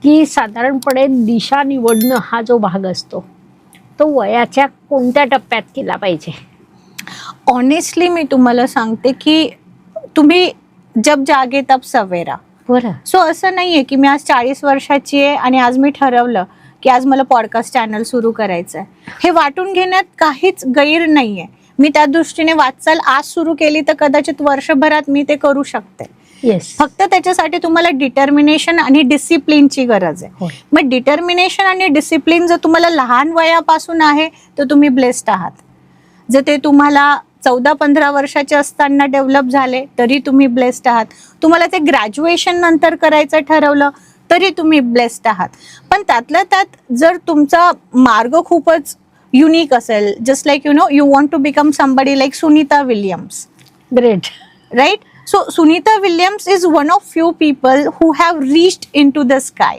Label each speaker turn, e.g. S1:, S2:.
S1: की साधारणपणे दिशा निवडणं हा जो भाग असतो तो वयाच्या कोणत्या टप्प्यात केला पाहिजे?
S2: ऑनेस्टली मी तुम्हाला सांगते की तुम्ही जब जागे तब सवेरा.
S1: बरं.
S2: सो असं नाहीये की मी आज 40 वर्षाची आहे आणि आज मी ठरवलं की आज मला पॉडकास्ट चॅनल सुरू करायचं आहे. हे वाटून घेण्यात काहीच गैर नाहीये. मी त्या दृष्टीने वाटचाल आज सुरू केली तर कदाचित वर्षभरात मी ते करू शकते.
S1: येस.
S2: फक्त त्याच्यासाठी तुम्हाला डिटर्मिनेशन आणि डिसिप्लिनची गरज आहे.
S1: होय.
S2: मग डिटर्मिनेशन आणि डिसिप्लिन जर तुम्हाला लहान वयापासून आहे तर तुम्ही ब्लेस्ड आहात. जर ते तुम्हाला 14-15 वर्षाचे असताना डेव्हलप झाले तरी तुम्ही ब्लेस्ड आहात. तुम्हाला ते ग्रॅज्युएशन नंतर करायचं ठरवलं तरी तुम्ही ब्लेस्ड आहात. पण त्यातल्या त्यात जर तुमचा मार्ग खूपच युनिक असेल, just like you want to become somebody like Sunita Williams,
S1: great.
S2: right? So Sunita Williams is one of few people who have reached into the sky.